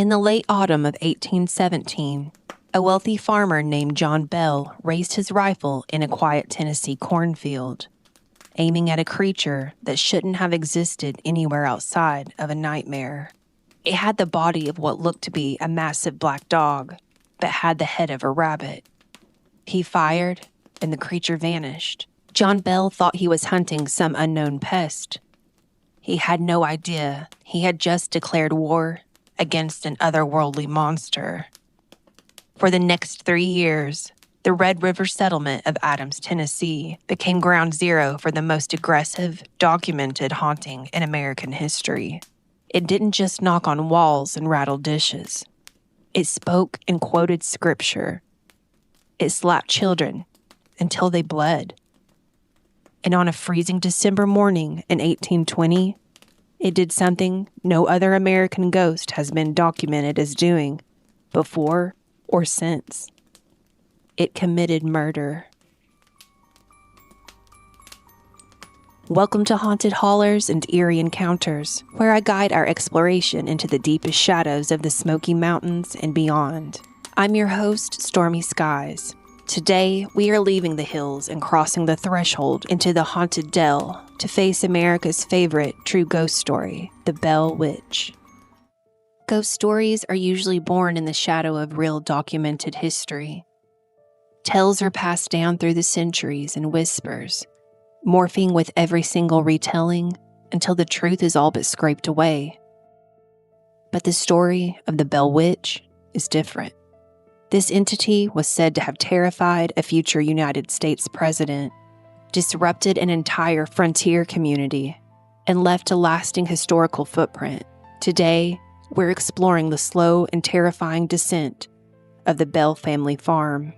In the late autumn of 1817, a wealthy farmer named John Bell raised his rifle in a quiet Tennessee cornfield, aiming at a creature that shouldn't have existed anywhere outside of a nightmare. It had the body of what looked to be a massive black dog, but had the head of a rabbit. He fired, and the creature vanished. John Bell thought he was hunting some unknown pest. He had no idea he had just declared war against an otherworldly monster. For the next 3 years, the Red River settlement of Adams, Tennessee, became ground zero for the most aggressive, documented haunting in American history. It didn't just knock on walls and rattle dishes. It spoke and quoted scripture. It slapped children until they bled. And on a freezing December morning in 1820, it did something no other American ghost has been documented as doing before or since. It committed murder. Welcome to Haunted Hollers and Eerie Encounters, where I guide our exploration into the deepest shadows of the Smoky Mountains and beyond. I'm your host, Stormy Skies. Today, we are leaving the hills and crossing the threshold into the haunted dell to face America's favorite true ghost story, the Bell Witch. Ghost stories are usually born in the shadow of real documented history. Tales are passed down through the centuries in whispers, morphing with every single retelling until the truth is all but scraped away. But the story of the Bell Witch is different. This entity was said to have terrified a future United States president, disrupted an entire frontier community, and left a lasting historical footprint. Today, we're exploring the slow and terrifying descent of the Bell family farm.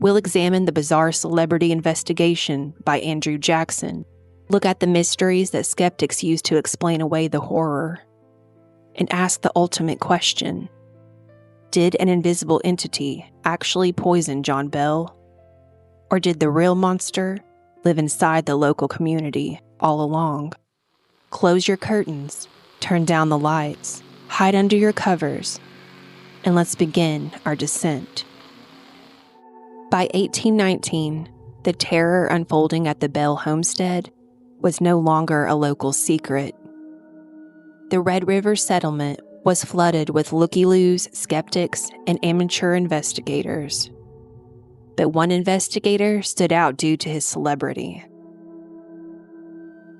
We'll examine the bizarre celebrity investigation by Andrew Jackson, look at the mysteries that skeptics use to explain away the horror, and ask the ultimate question: did an invisible entity actually poison John Bell? Or did the real monster live inside the local community all along? Close your curtains, turn down the lights, hide under your covers, and let's begin our descent. By 1819, the terror unfolding at the Bell homestead was no longer a local secret. The Red River settlement was flooded with looky-loos, skeptics, and amateur investigators. But one investigator stood out due to his celebrity.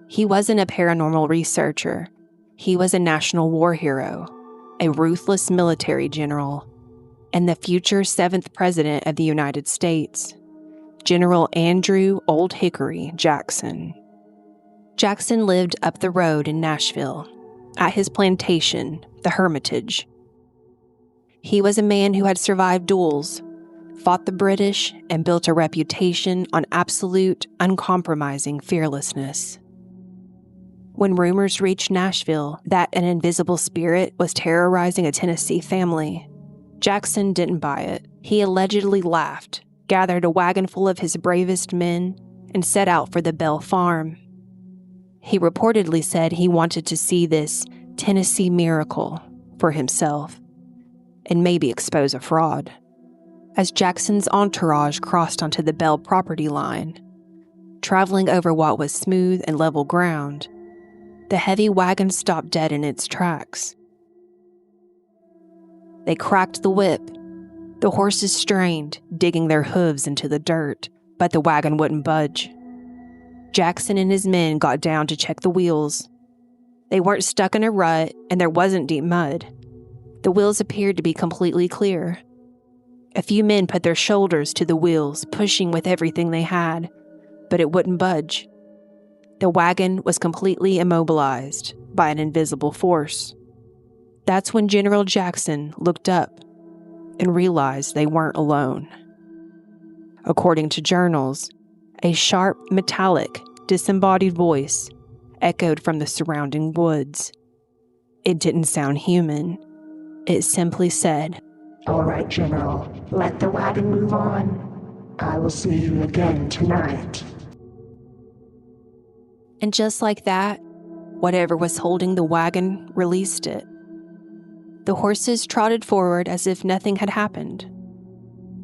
He wasn't a paranormal researcher. He was a national war hero, a ruthless military general, and the future 7th President of the United States, General Andrew Old Hickory Jackson. Jackson lived up the road in Nashville, at his plantation, the Hermitage. He was a man who had survived duels, fought the British, and built a reputation on absolute, uncompromising fearlessness. When rumors reached Nashville that an invisible spirit was terrorizing a Tennessee family, Jackson didn't buy it. He allegedly laughed, gathered a wagon full of his bravest men, and set out for the Bell farm. He reportedly said he wanted to see this Tennessee miracle for himself, and maybe expose a fraud. As Jackson's entourage crossed onto the Bell property line, traveling over what was smooth and level ground, the heavy wagon stopped dead in its tracks. They cracked the whip. The horses strained, digging their hooves into the dirt, but the wagon wouldn't budge. Jackson and his men got down to check the wheels. They weren't stuck in a rut, and there wasn't deep mud. The wheels appeared to be completely clear. A few men put their shoulders to the wheels, pushing with everything they had, but it wouldn't budge. The wagon was completely immobilized by an invisible force. That's when General Jackson looked up and realized they weren't alone. According to journals, a sharp, metallic, disembodied voice echoed from the surrounding woods. It didn't sound human. It simply said, "All right, General, let the wagon move on. I will see you again tonight." And just like that, whatever was holding the wagon released it. The horses trotted forward as if nothing had happened.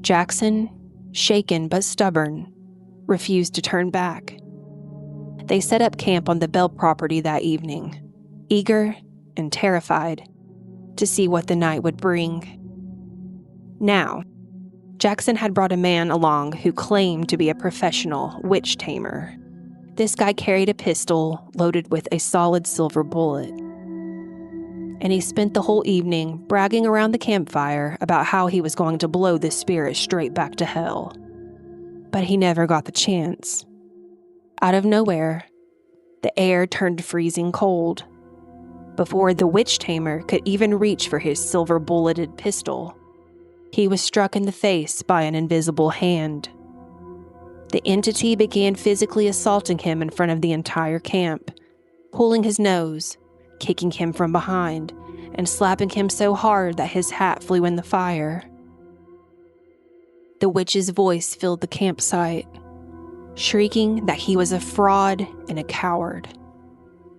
Jackson, shaken but stubborn, refused to turn back. They set up camp on the Bell property that evening, eager and terrified to see what the night would bring. Now, Jackson had brought a man along who claimed to be a professional witch tamer. This guy carried a pistol loaded with a solid silver bullet. And he spent the whole evening bragging around the campfire about how he was going to blow this spirit straight back to hell. But he never got the chance. Out of nowhere, the air turned freezing cold. Before the witch tamer could even reach for his silver-bulleted pistol, he was struck in the face by an invisible hand. The entity began physically assaulting him in front of the entire camp, pulling his nose, kicking him from behind, and slapping him so hard that his hat flew in the fire. The witch's voice filled the campsite, shrieking that he was a fraud and a coward.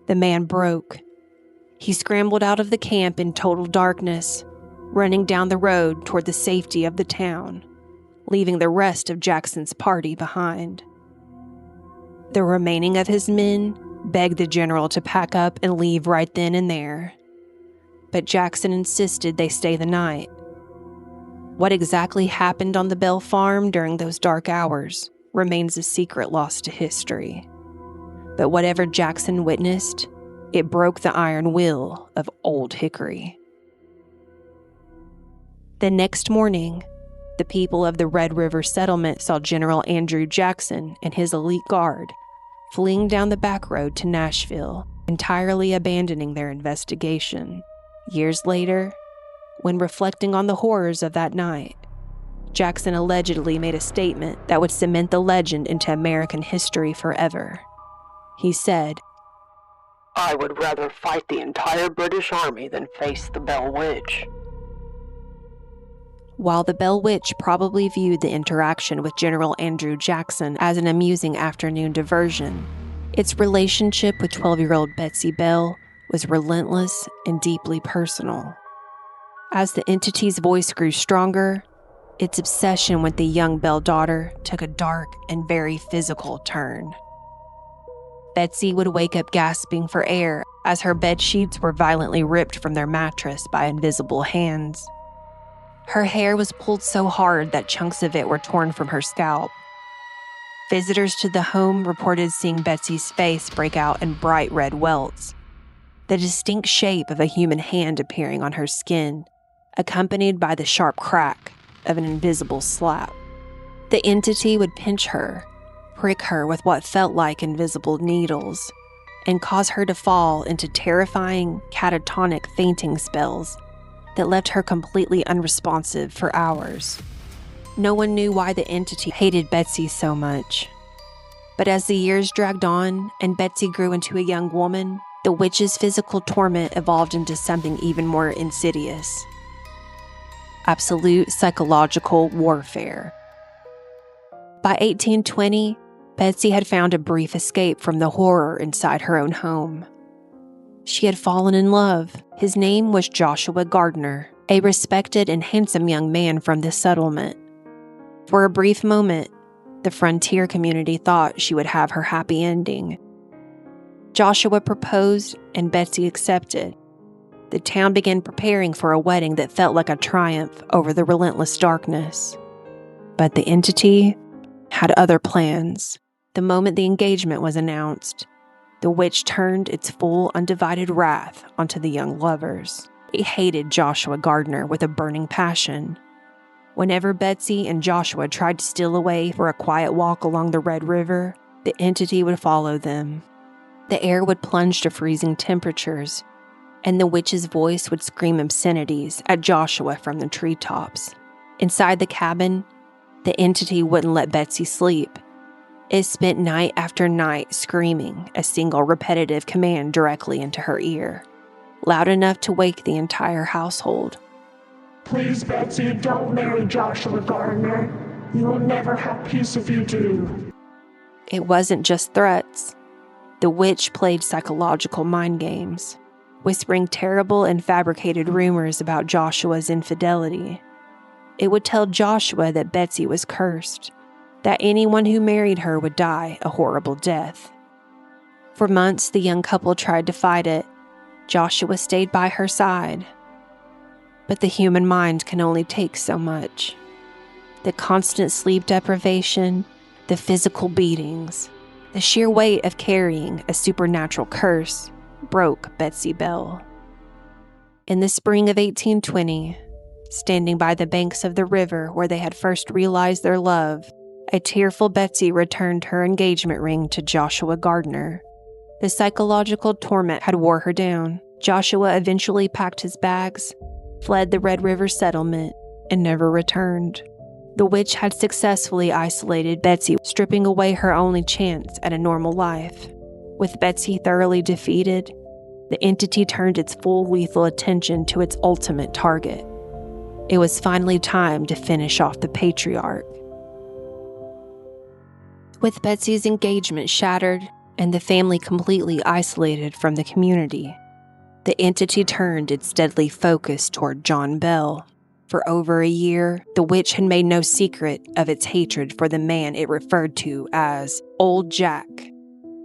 The man broke. He scrambled out of the camp in total darkness, running down the road toward the safety of the town, leaving the rest of Jackson's party behind. The remaining of his men begged the general to pack up and leave right then and there. But Jackson insisted they stay the night. What exactly happened on the Bell farm during those dark hours remains a secret lost to history. But whatever Jackson witnessed, it broke the iron will of Old Hickory. The next morning, the people of the Red River settlement saw General Andrew Jackson and his elite guard fleeing down the back road to Nashville, entirely abandoning their investigation. Years later, when reflecting on the horrors of that night, Jackson allegedly made a statement that would cement the legend into American history forever. He said, "I would rather fight the entire British Army than face the Bell Witch." While the Bell Witch probably viewed the interaction with General Andrew Jackson as an amusing afternoon diversion, its relationship with 12-year-old Betsy Bell was relentless and deeply personal. As the entity's voice grew stronger, its obsession with the young Bell daughter took a dark and very physical turn. Betsy would wake up gasping for air as her bed sheets were violently ripped from their mattress by invisible hands. Her hair was pulled so hard that chunks of it were torn from her scalp. Visitors to the home reported seeing Betsy's face break out in bright red welts, the distinct shape of a human hand appearing on her skin, accompanied by the sharp crack of an invisible slap. The entity would pinch her, prick her with what felt like invisible needles, and cause her to fall into terrifying, catatonic fainting spells that left her completely unresponsive for hours. No one knew why the entity hated Betsy so much. But as the years dragged on and Betsy grew into a young woman, the witch's physical torment evolved into something even more insidious: absolute psychological warfare. By 1820, Betsy had found a brief escape from the horror inside her own home. She had fallen in love. His name was Joshua Gardner, a respected and handsome young man from the settlement. For a brief moment, the frontier community thought she would have her happy ending. Joshua proposed and Betsy accepted. The town began preparing for a wedding that felt like a triumph over the relentless darkness. But the entity had other plans. The moment the engagement was announced, the witch turned its full, undivided wrath onto the young lovers. It hated Joshua Gardner with a burning passion. Whenever Betsy and Joshua tried to steal away for a quiet walk along the Red River, the entity would follow them. The air would plunge to freezing temperatures, and the witch's voice would scream obscenities at Joshua from the treetops. Inside the cabin, the entity wouldn't let Betsy sleep. It spent night after night screaming a single repetitive command directly into her ear, loud enough to wake the entire household. Please, Betsy, don't marry Joshua Gardner. You will never have peace if you do. It wasn't just threats. The witch played psychological mind games. whispering terrible and fabricated rumors about Joshua's infidelity. It would tell Joshua that Betsy was cursed, that anyone who married her would die a horrible death. For months, the young couple tried to fight it. Joshua stayed by her side. But the human mind can only take so much. The constant sleep deprivation, the physical beatings, the sheer weight of carrying a supernatural curse broke Betsy Bell. In the spring of 1820, standing by the banks of the river where they had first realized their love, a tearful Betsy returned her engagement ring to Joshua Gardner. The psychological torment had wore her down. Joshua eventually packed his bags, fled the Red River settlement, and never returned. The witch had successfully isolated Betsy, stripping away her only chance at a normal life. With Betsy thoroughly defeated, the entity turned its full lethal attention to its ultimate target. It was finally time to finish off the patriarch. With Betsy's engagement shattered and the family completely isolated from the community, the entity turned its deadly focus toward John Bell. For over a year, the witch had made no secret of its hatred for the man it referred to as Old Jack.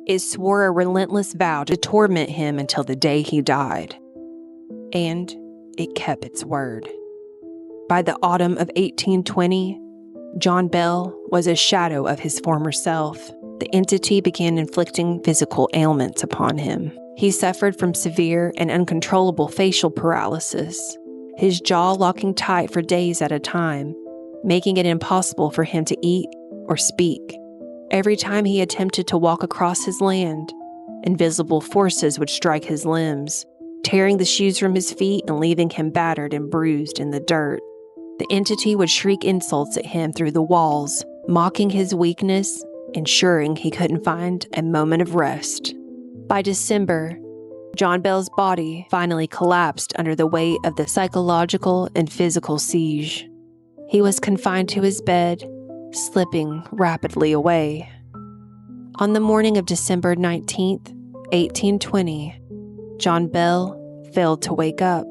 It swore a relentless vow to torment him until the day he died. And it kept its word. By the autumn of 1820, John Bell was a shadow of his former self. The entity began inflicting physical ailments upon him. He suffered from severe and uncontrollable facial paralysis, his jaw locking tight for days at a time, making it impossible for him to eat or speak. Every time he attempted to walk across his land, invisible forces would strike his limbs, tearing the shoes from his feet and leaving him battered and bruised in the dirt. The entity would shriek insults at him through the walls, mocking his weakness, ensuring he couldn't find a moment of rest. By December, John Bell's body finally collapsed under the weight of the psychological and physical siege. He was confined to his bed, slipping rapidly away. On the morning of December 19th, 1820, John Bell failed to wake up.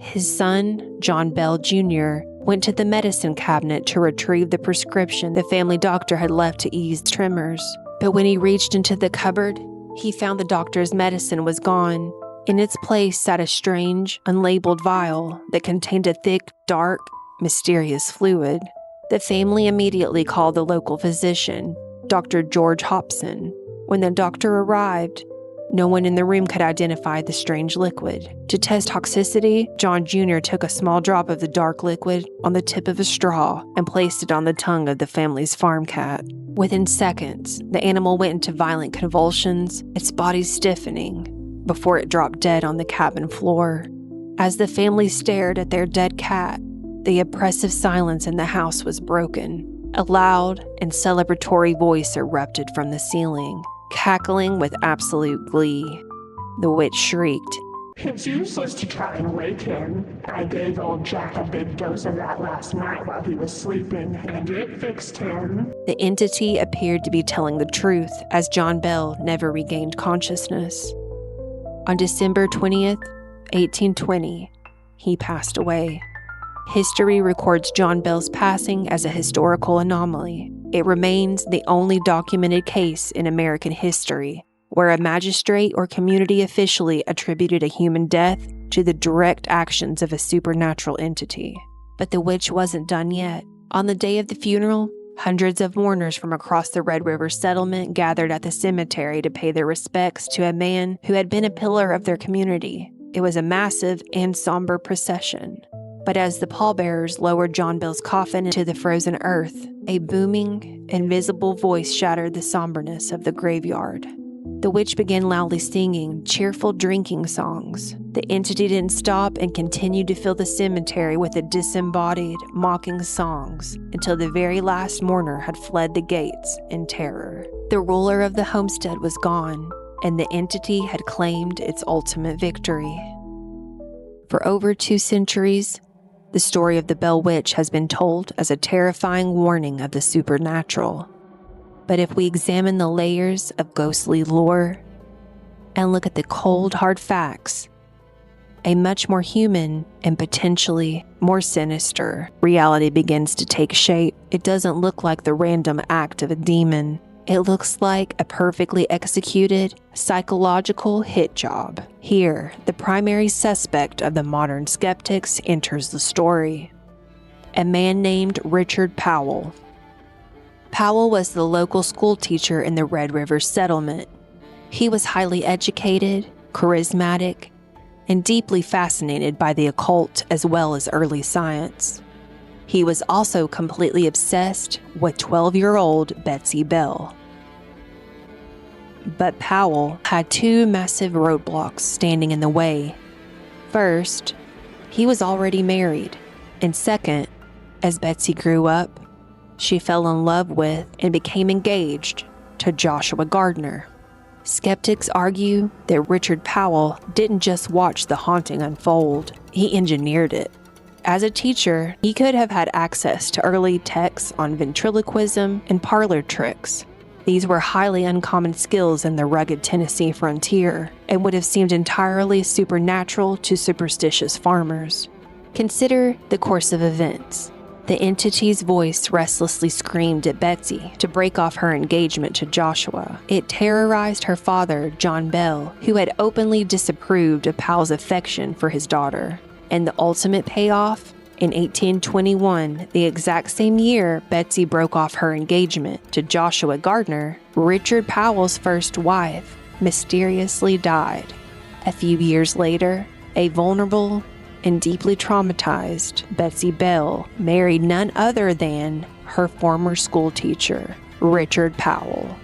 His son, John Bell Jr., went to the medicine cabinet to retrieve the prescription the family doctor had left to ease tremors. But when he reached into the cupboard, he found the doctor's medicine was gone. In its place sat a strange, unlabeled vial that contained a thick, dark, mysterious fluid. The family immediately called the local physician, Dr. George Hobson. When the doctor arrived, no one in the room could identify the strange liquid. To test toxicity, John Jr. took a small drop of the dark liquid on the tip of a straw and placed it on the tongue of the family's farm cat. Within seconds, the animal went into violent convulsions, its body stiffening, before it dropped dead on the cabin floor. As the family stared at their dead cat, the oppressive silence in the house was broken. A loud and celebratory voice erupted from the ceiling, cackling with absolute glee. The witch shrieked, "It's useless to try and wake him. I gave old Jack a big dose of that last night while he was sleeping, and it fixed him." The entity appeared to be telling the truth, as John Bell never regained consciousness. On December 20th, 1820, he passed away. History records John Bell's passing as a historical anomaly. It remains the only documented case in American history where a magistrate or community officially attributed a human death to the direct actions of a supernatural entity. But the witch wasn't done yet. On the day of the funeral, hundreds of mourners from across the Red River settlement gathered at the cemetery to pay their respects to a man who had been a pillar of their community. It was a massive and somber procession. But as the pallbearers lowered John Bell's coffin into the frozen earth, a booming, invisible voice shattered the somberness of the graveyard. The witch began loudly singing cheerful drinking songs. The entity didn't stop and continued to fill the cemetery with the disembodied, mocking songs until the very last mourner had fled the gates in terror. The ruler of the homestead was gone, and the entity had claimed its ultimate victory. For over 2 centuries, the story of the Bell Witch has been told as a terrifying warning of the supernatural. But if we examine the layers of ghostly lore and look at the cold, hard facts, a much more human and potentially more sinister reality begins to take shape. It doesn't look like the random act of a demon. It looks like a perfectly executed psychological hit job. Here, the primary suspect of the modern skeptics enters the story. A man named Richard Powell. Powell was the local school teacher in the Red River settlement. He was highly educated, charismatic, and deeply fascinated by the occult as well as early science. He was also completely obsessed with 12-year-old Betsy Bell. But Powell had two massive roadblocks standing in the way. First, he was already married, and second, as Betsy grew up, she fell in love with and became engaged to Joshua Gardner. Skeptics argue that Richard Powell didn't just watch the haunting unfold, he engineered it. As a teacher, he could have had access to early texts on ventriloquism and parlor tricks. These were highly uncommon skills in the rugged Tennessee frontier and would have seemed entirely supernatural to superstitious farmers. Consider the course of events. The entity's voice restlessly screamed at Betsy to break off her engagement to Joshua. It terrorized her father, John Bell, who had openly disapproved of Powell's affection for his daughter. And the ultimate payoff? In 1821, the exact same year Betsy broke off her engagement to Joshua Gardner, Richard Powell's first wife mysteriously died. A few years later, a vulnerable and deeply traumatized Betsy Bell married none other than her former school teacher, Richard Powell.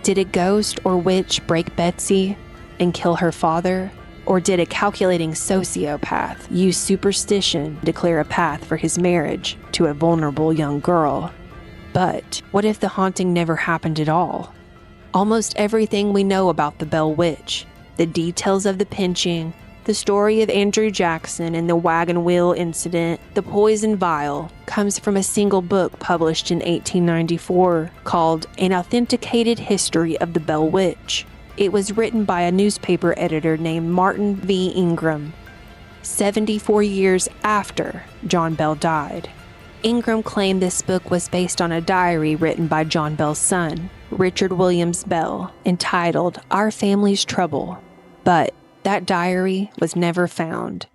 Did a ghost or witch break Betsy and kill her father? Or did a calculating sociopath use superstition to clear a path for his marriage to a vulnerable young girl? But what if the haunting never happened at all? Almost everything we know about the Bell Witch, the details of the pinching, the story of Andrew Jackson and the wagon wheel incident, the poison vial, comes from a single book published in 1894 called An Authenticated History of the Bell Witch. It was written by a newspaper editor named Martin V. Ingram, 74 years after John Bell died. Ingram claimed this book was based on a diary written by John Bell's son, Richard Williams Bell, entitled Our Family's Trouble. But that diary was never found.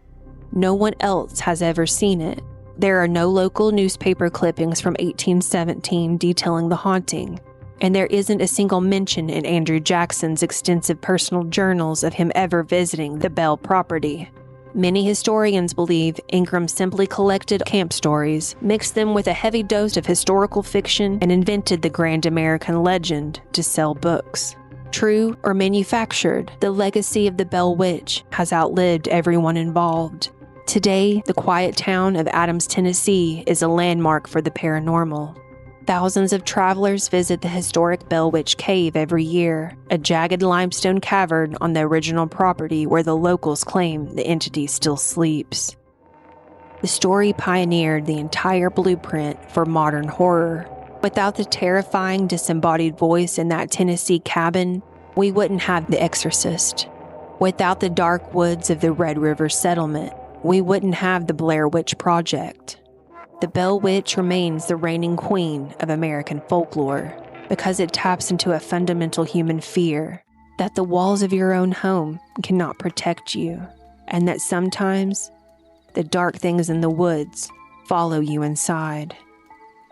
No one else has ever seen it. There are no local newspaper clippings from 1817 detailing the haunting. And there isn't a single mention in Andrew Jackson's extensive personal journals of him ever visiting the Bell property. Many historians believe Ingram simply collected camp stories, mixed them with a heavy dose of historical fiction, and invented the grand American legend to sell books. True or manufactured, the legacy of the Bell Witch has outlived everyone involved. Today, the quiet town of Adams, Tennessee is a landmark for the paranormal. Thousands of travelers visit the historic Bell Witch Cave every year, a jagged limestone cavern on the original property where the locals claim the entity still sleeps. The story pioneered the entire blueprint for modern horror. Without the terrifying disembodied voice in that Tennessee cabin, we wouldn't have The Exorcist. Without the dark woods of the Red River settlement, we wouldn't have the Blair Witch Project. The Bell Witch remains the reigning queen of American folklore because it taps into a fundamental human fear that the walls of your own home cannot protect you, and that sometimes the dark things in the woods follow you inside.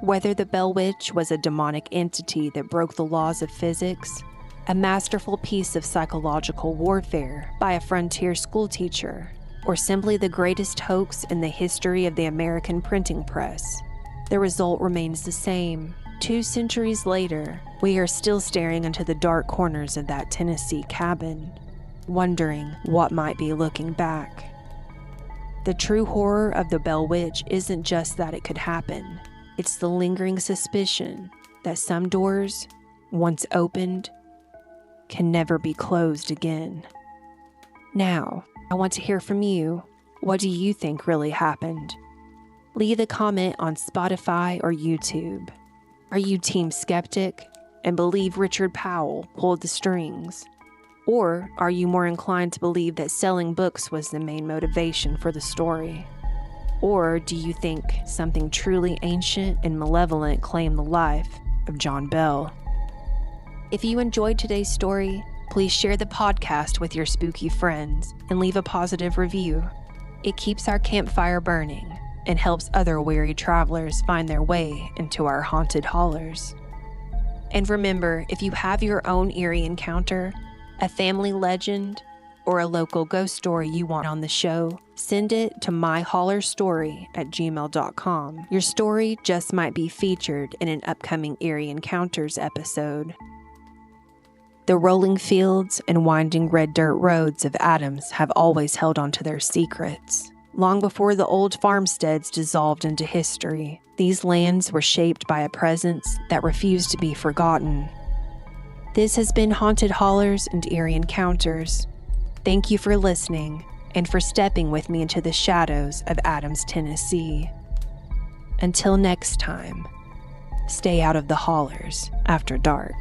Whether the Bell Witch was a demonic entity that broke the laws of physics, a masterful piece of psychological warfare by a frontier schoolteacher, or simply the greatest hoax in the history of the American printing press, the result remains the same. 2 centuries later, we are still staring into the dark corners of that Tennessee cabin, wondering what might be looking back. The true horror of the Bell Witch isn't just that it could happen. It's the lingering suspicion that some doors, once opened, can never be closed again. Now, I want to hear from you. What do you think really happened? Leave a comment on Spotify or YouTube. Are you Team Skeptic and believe Richard Powell pulled the strings? Or are you more inclined to believe that selling books was the main motivation for the story? Or do you think something truly ancient and malevolent claimed the life of John Bell? If you enjoyed today's story, please share the podcast with your spooky friends and leave a positive review. It keeps our campfire burning and helps other weary travelers find their way into our haunted hollers. And remember, if you have your own eerie encounter, a family legend, or a local ghost story you want on the show, send it to MyHollerStory@gmail.com. Your story just might be featured in an upcoming Eerie Encounters episode. The rolling fields and winding red dirt roads of Adams have always held on to their secrets. Long before the old farmsteads dissolved into history, these lands were shaped by a presence that refused to be forgotten. This has been Haunted Hollers and Eerie Encounters. Thank you for listening and for stepping with me into the shadows of Adams, Tennessee. Until next time, stay out of the hollers after dark.